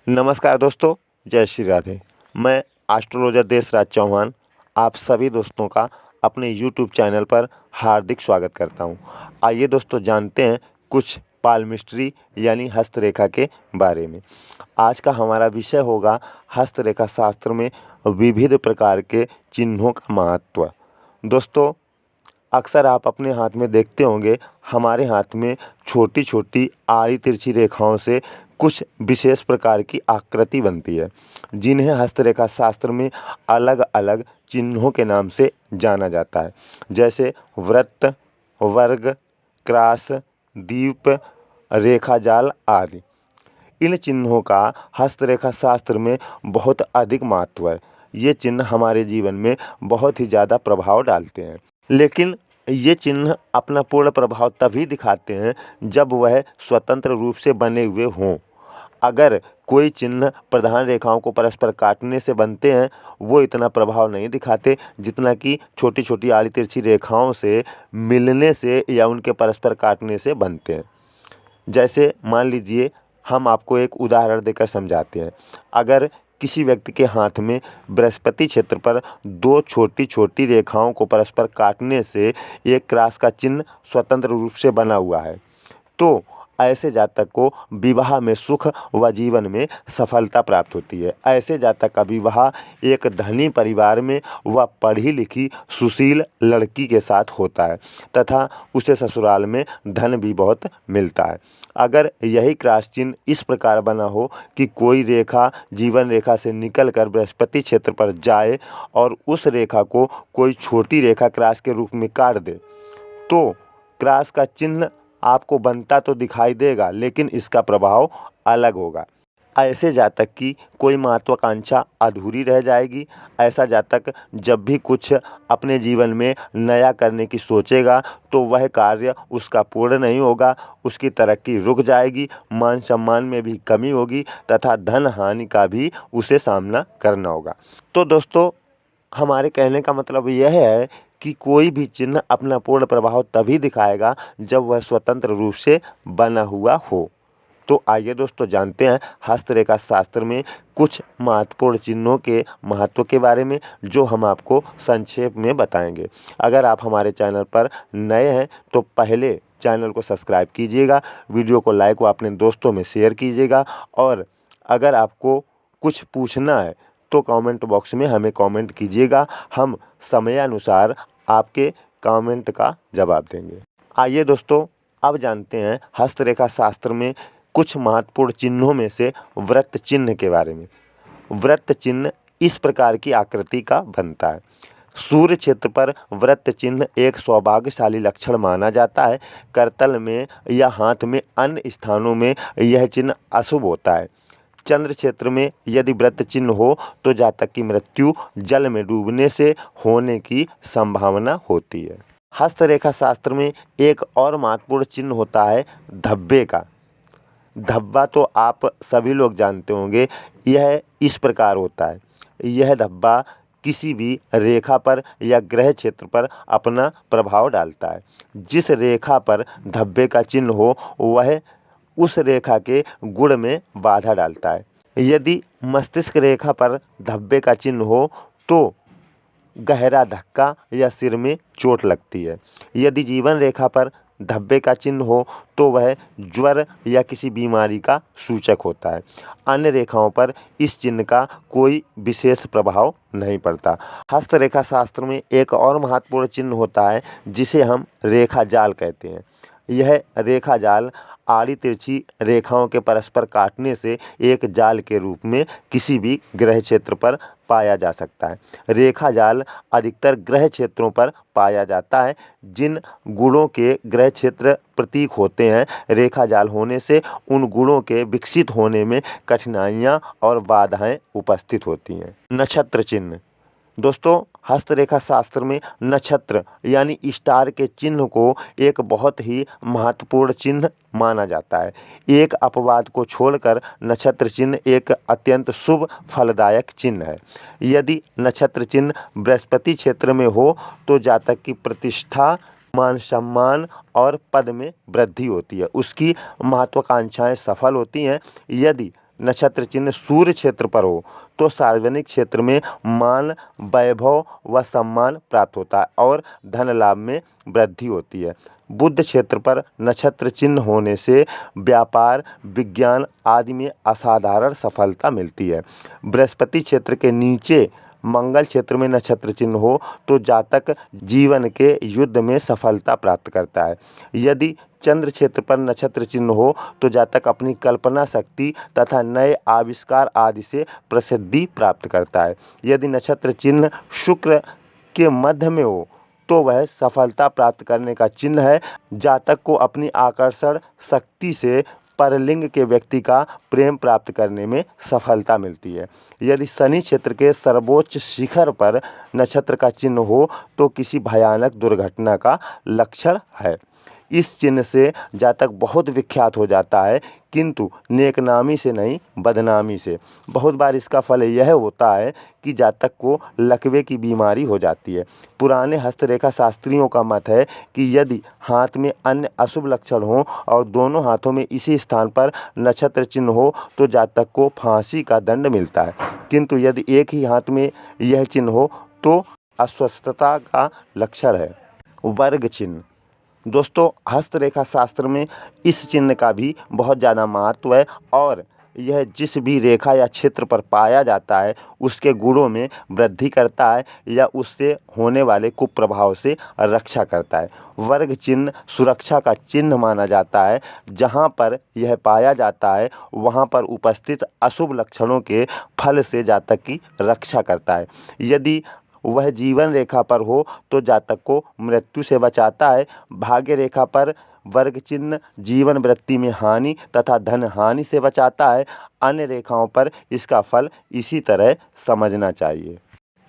नमस्कार दोस्तों, जय श्री राधे। मैं एस्ट्रोलॉजर देशराज चौहान आप सभी दोस्तों का अपने यूट्यूब चैनल पर हार्दिक स्वागत करता हूं। आइए दोस्तों जानते हैं कुछ पालमिस्ट्री यानी हस्तरेखा के बारे में। आज का हमारा विषय होगा हस्तरेखा शास्त्र में विविध प्रकार के चिन्हों का महत्व। दोस्तों, अक्सर आप अपने हाथ में देखते होंगे, हमारे हाथ में छोटी छोटी आड़ी तिरछी रेखाओं से कुछ विशेष प्रकार की आकृति बनती है, जिन्हें हस्तरेखा शास्त्र में अलग अलग चिन्हों के नाम से जाना जाता है, जैसे वृत्त, वर्ग, क्रॉस, द्वीप, रेखा जाल आदि। इन चिन्हों का हस्तरेखा शास्त्र में बहुत अधिक महत्व है। ये चिन्ह हमारे जीवन में बहुत ही ज़्यादा प्रभाव डालते हैं, लेकिन ये चिन्ह अपना पूर्ण प्रभाव तभी दिखाते हैं जब वह स्वतंत्र रूप से बने हुए हों। अगर कोई चिन्ह प्रधान रेखाओं को परस्पर काटने से बनते हैं, वो इतना प्रभाव नहीं दिखाते जितना कि छोटी छोटी आड़ी तिरछी रेखाओं से मिलने से या उनके परस्पर काटने से बनते हैं। जैसे मान लीजिए, हम आपको एक उदाहरण देकर समझाते हैं। अगर किसी व्यक्ति के हाथ में बृहस्पति क्षेत्र पर दो छोटी छोटी रेखाओं को परस्पर काटने से एक क्रॉस का चिन्ह स्वतंत्र रूप से बना हुआ है, तो ऐसे जातक को विवाह में सुख व जीवन में सफलता प्राप्त होती है। ऐसे जातक का विवाह एक धनी परिवार में व पढ़ी लिखी सुशील लड़की के साथ होता है तथा उसे ससुराल में धन भी बहुत मिलता है। अगर यही क्रॉस चिन्ह इस प्रकार बना हो कि कोई रेखा जीवन रेखा से निकलकर बृहस्पति क्षेत्र पर जाए और उस रेखा को कोई छोटी रेखा क्रॉस के रूप में काट दे, तो क्रॉस का चिन्ह आपको बनता तो दिखाई देगा, लेकिन इसका प्रभाव अलग होगा। ऐसे जातक की कोई महत्वाकांक्षा अधूरी रह जाएगी। ऐसा जातक जब भी कुछ अपने जीवन में नया करने की सोचेगा तो वह कार्य उसका पूर्ण नहीं होगा, उसकी तरक्की रुक जाएगी, मान सम्मान में भी कमी होगी तथा धन हानि का भी उसे सामना करना होगा। तो दोस्तों, हमारे कहने का मतलब यह है कि कोई भी चिन्ह अपना पूर्ण प्रभाव तभी दिखाएगा जब वह स्वतंत्र रूप से बना हुआ हो। तो आइए दोस्तों जानते हैं हस्तरेखा शास्त्र में कुछ महत्वपूर्ण चिन्हों के महत्व के बारे में, जो हम आपको संक्षेप में बताएंगे। अगर आप हमारे चैनल पर नए हैं तो पहले चैनल को सब्सक्राइब कीजिएगा, वीडियो को लाइक व अपने दोस्तों में शेयर कीजिएगा, और अगर आपको कुछ पूछना है तो कमेंट बॉक्स में हमें कमेंट कीजिएगा। हम समयानुसार आपके कमेंट का जवाब देंगे। आइए दोस्तों, अब जानते हैं हस्तरेखा शास्त्र में कुछ महत्वपूर्ण चिन्हों में से वृत्त चिन्ह के बारे में। वृत्त चिन्ह इस प्रकार की आकृति का बनता है। सूर्य क्षेत्र पर वृत्त चिन्ह एक सौभाग्यशाली लक्षण माना जाता है। करतल में या हाथ में अन्य स्थानों में यह चिन्ह अशुभ होता है। चंद्र क्षेत्र में यदि वृत्त चिन्ह हो तो जातक की मृत्यु जल में डूबने से होने की संभावना होती है। हस्तरेखा शास्त्र में एक और महत्वपूर्ण चिन्ह होता है धब्बे का। धब्बा तो आप सभी लोग जानते होंगे। यह इस प्रकार होता है। यह धब्बा किसी भी रेखा पर या ग्रह क्षेत्र पर अपना प्रभाव डालता है। जिस रेखा पर धब्बे का चिन्ह हो वह उस रेखा के गुण में बाधा डालता है। यदि मस्तिष्क रेखा पर धब्बे का चिन्ह हो तो गहरा धक्का या सिर में चोट लगती है। यदि जीवन रेखा पर धब्बे का चिन्ह हो तो वह ज्वर या किसी बीमारी का सूचक होता है। अन्य रेखाओं पर इस चिन्ह का कोई विशेष प्रभाव नहीं पड़ता। हस्तरेखा शास्त्र में एक और महत्वपूर्ण चिन्ह होता है जिसे हम रेखा जाल कहते हैं। यह रेखा जाल आड़ी तिरछी रेखाओं के परस्पर काटने से एक जाल के रूप में किसी भी ग्रह क्षेत्र पर पाया जा सकता है। रेखा जाल अधिकतर ग्रह क्षेत्रों पर पाया जाता है। जिन गुणों के ग्रह क्षेत्र प्रतीक होते हैं, रेखा जाल होने से उन गुणों के विकसित होने में कठिनाइयाँ और बाधाएं उपस्थित होती हैं। नक्षत्र चिन्ह। दोस्तों, हस्तरेखा शास्त्र में नक्षत्र यानी स्टार के चिन्ह को एक बहुत ही महत्वपूर्ण चिन्ह माना जाता है। एक अपवाद को छोड़कर नक्षत्र चिन्ह एक अत्यंत शुभ फलदायक चिन्ह है। यदि नक्षत्र चिन्ह बृहस्पति क्षेत्र में हो तो जातक की प्रतिष्ठा, मान सम्मान और पद में वृद्धि होती है, उसकी महत्वाकांक्षाएं सफल होती हैं। यदि नक्षत्र चिन्ह सूर्य क्षेत्र पर हो तो सार्वजनिक क्षेत्र में मान, वैभव व सम्मान प्राप्त होता है और धन लाभ में वृद्धि होती है। बुध क्षेत्र पर नक्षत्र चिन्ह होने से व्यापार, विज्ञान आदि में असाधारण सफलता मिलती है। बृहस्पति क्षेत्र के नीचे मंगल क्षेत्र में नक्षत्र चिन्ह हो तो जातक जीवन के युद्ध में सफलता प्राप्त करता है। यदि चंद्र क्षेत्र पर नक्षत्र चिन्ह हो तो जातक अपनी कल्पना शक्ति तथा नए आविष्कार आदि से प्रसिद्धि प्राप्त करता है। यदि नक्षत्र चिन्ह शुक्र के मध्य में हो तो वह सफलता प्राप्त करने का चिन्ह है। जातक को अपनी आकर्षण शक्ति से परलिंग के व्यक्ति का प्रेम प्राप्त करने में सफलता मिलती है। यदि शनि क्षेत्र के सर्वोच्च शिखर पर नक्षत्र का चिन्ह हो तो किसी भयानक दुर्घटना का लक्षण है। इस चिन्ह से जातक बहुत विख्यात हो जाता है, किंतु नेकनामी से नहीं, बदनामी से। बहुत बार इसका फल यह होता है कि जातक को लकवे की बीमारी हो जाती है। पुराने हस्तरेखा शास्त्रियों का मत है कि यदि हाथ में अन्य अशुभ लक्षण हो और दोनों हाथों में इसी स्थान पर नक्षत्र चिन्ह हो तो जातक को फांसी का दंड मिलता है, किंतु यदि एक ही हाथ में यह चिन्ह हो तो अस्वस्थता का लक्षण है। वर्ग चिन्ह। दोस्तों, हस्तरेखा शास्त्र में इस चिन्ह का भी बहुत ज़्यादा महत्व है और यह जिस भी रेखा या क्षेत्र पर पाया जाता है उसके गुणों में वृद्धि करता है या उससे होने वाले कुप्रभाव से रक्षा करता है। वर्ग चिन्ह सुरक्षा का चिन्ह माना जाता है। जहाँ पर यह पाया जाता है वहाँ पर उपस्थित अशुभ लक्षणों के फल से जातक की रक्षा करता है। यदि वह जीवन रेखा पर हो तो जातक को मृत्यु से बचाता है। भाग्य रेखा पर वर्ग चिन्ह जीवन वृत्ति में हानि तथा धन हानि से बचाता है। अन्य रेखाओं पर इसका फल इसी तरह समझना चाहिए।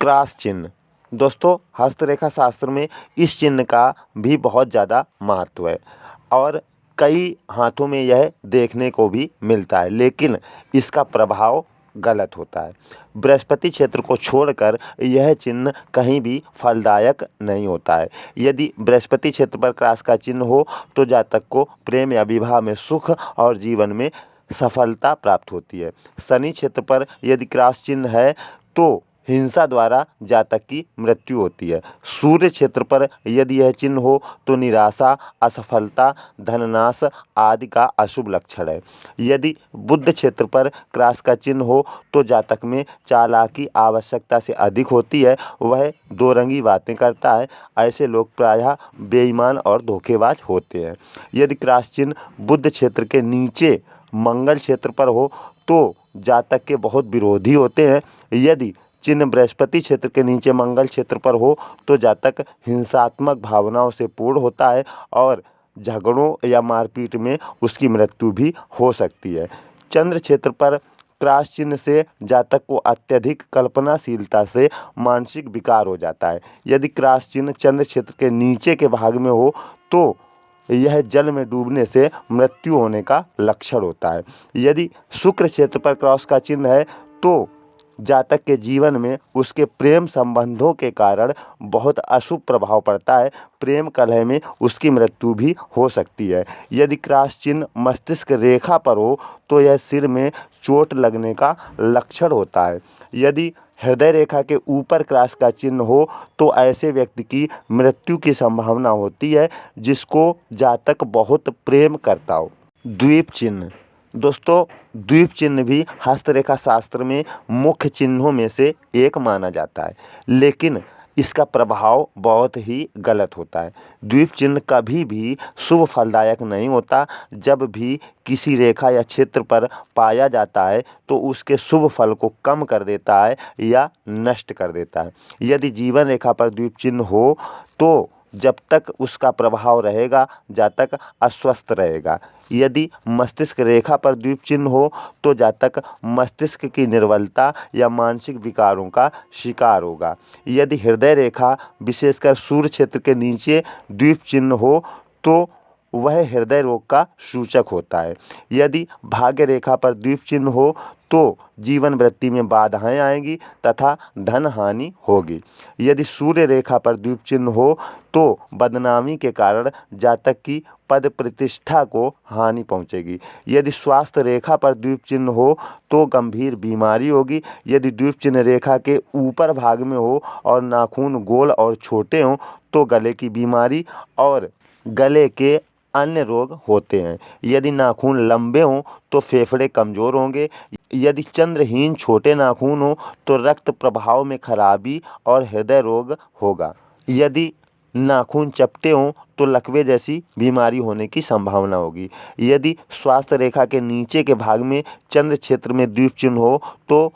क्रॉस चिन्ह। दोस्तों, हस्तरेखा शास्त्र में इस चिन्ह का भी बहुत ज़्यादा महत्व है और कई हाथों में यह देखने को भी मिलता है, लेकिन इसका प्रभाव गलत होता है। बृहस्पति क्षेत्र को छोड़कर यह चिन्ह कहीं भी फलदायक नहीं होता है। यदि बृहस्पति क्षेत्र पर क्रॉस का चिन्ह हो तो जातक को प्रेम या विवाह में सुख और जीवन में सफलता प्राप्त होती है। शनि क्षेत्र पर यदि क्रॉस चिन्ह है तो हिंसा द्वारा जातक की मृत्यु होती है। सूर्य क्षेत्र पर यदि यह चिन्ह हो तो निराशा, असफलता, धननाश आदि का अशुभ लक्षण है। यदि बुध क्षेत्र पर क्रॉस का चिन्ह हो तो जातक में चालाकी आवश्यकता से अधिक होती है। वह दो रंगी बातें करता है। ऐसे लोग प्रायः बेईमान और धोखेबाज होते हैं। यदि क्रॉस चिन्ह बुध क्षेत्र के नीचे मंगल क्षेत्र पर हो तो जातक के बहुत विरोधी होते हैं। यदि चिन्ह बृहस्पति क्षेत्र के नीचे मंगल क्षेत्र पर हो तो जातक हिंसात्मक भावनाओं से पूर्ण होता है और झगड़ों या मारपीट में उसकी मृत्यु भी हो सकती है। चंद्र क्षेत्र पर क्रॉस चिन्ह से जातक को अत्यधिक कल्पनाशीलता से मानसिक विकार हो जाता है। यदि क्रॉस चिन्ह चंद्र क्षेत्र के नीचे के भाग में हो तो यह जल में डूबने से मृत्यु होने का लक्षण होता है। यदि शुक्र क्षेत्र पर क्रॉस का चिन्ह है तो जातक के जीवन में उसके प्रेम संबंधों के कारण बहुत अशुभ प्रभाव पड़ता है। प्रेम कलह में उसकी मृत्यु भी हो सकती है। यदि क्रॉस चिन्ह मस्तिष्क रेखा पर हो तो यह सिर में चोट लगने का लक्षण होता है। यदि हृदय रेखा के ऊपर क्रॉस का चिन्ह हो तो ऐसे व्यक्ति की मृत्यु की संभावना होती है जिसको जातक बहुत प्रेम करता हो। द्वीप चिन्ह। दोस्तों, द्वीप चिन्ह भी हस्तरेखा शास्त्र में मुख्य चिन्हों में से एक माना जाता है, लेकिन इसका प्रभाव बहुत ही गलत होता है। द्वीप चिन्ह कभी भी शुभ फलदायक नहीं होता। जब भी किसी रेखा या क्षेत्र पर पाया जाता है तो उसके शुभ फल को कम कर देता है या नष्ट कर देता है। यदि जीवन रेखा पर द्वीप चिन्ह हो तो जब तक उसका प्रभाव रहेगा जातक अस्वस्थ रहेगा। यदि मस्तिष्क रेखा पर द्वीप चिन्ह हो तो जातक मस्तिष्क की निर्बलता या मानसिक विकारों का शिकार होगा। यदि हृदय रेखा विशेषकर सूर्य क्षेत्र के नीचे द्वीप चिन्ह हो तो वह हृदय रोग का सूचक होता है। यदि भाग्य रेखा पर द्वीप चिन्ह हो तो जीवन वृत्ति में बाधाएं आएंगी तथा धन हानि होगी। यदि सूर्य रेखा पर द्वीप चिन्ह हो तो बदनामी के कारण जातक की पद प्रतिष्ठा को हानि पहुंचेगी। यदि स्वास्थ्य रेखा पर द्वीप चिन्ह हो तो गंभीर बीमारी होगी। यदि द्वीप चिन्ह रेखा के ऊपर भाग में हो और नाखून गोल और छोटे हों तो गले की बीमारी और गले के अन्य रोग होते हैं। यदि नाखून लंबे हों तो फेफड़े कमजोर होंगे। यदि चंद्रहीन छोटे नाखून हो तो रक्त प्रवाह में खराबी और हृदय रोग होगा। यदि नाखून चपटे हों तो लकवे जैसी बीमारी होने की संभावना होगी। यदि स्वास्थ्य रेखा के नीचे के भाग में चंद्र क्षेत्र में द्वीप चिन्ह हो तो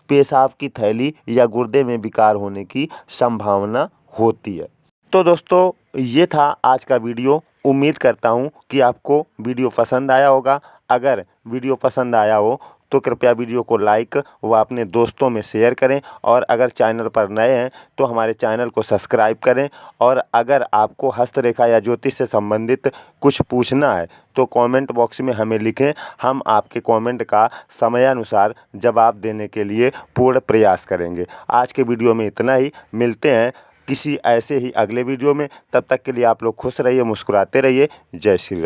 पेशाब की थैली या गुर्दे में विकार होने की संभावना होती है। तो दोस्तों, ये था आज का वीडियो। उम्मीद करता हूँ कि आपको वीडियो पसंद आया होगा। अगर वीडियो पसंद आया हो तो कृपया वीडियो को लाइक व अपने दोस्तों में शेयर करें और अगर चैनल पर नए हैं तो हमारे चैनल को सब्सक्राइब करें। और अगर आपको हस्तरेखा या ज्योतिष से संबंधित कुछ पूछना है तो कमेंट बॉक्स में हमें लिखें। हम आपके कमेंट का समयानुसार जवाब देने के लिए पूर्ण प्रयास करेंगे। आज के वीडियो में इतना ही। मिलते हैं किसी ऐसे ही अगले वीडियो में। तब तक के लिए आप लोग खुश रहिए, मुस्कुराते रहिए। जय श्री राम।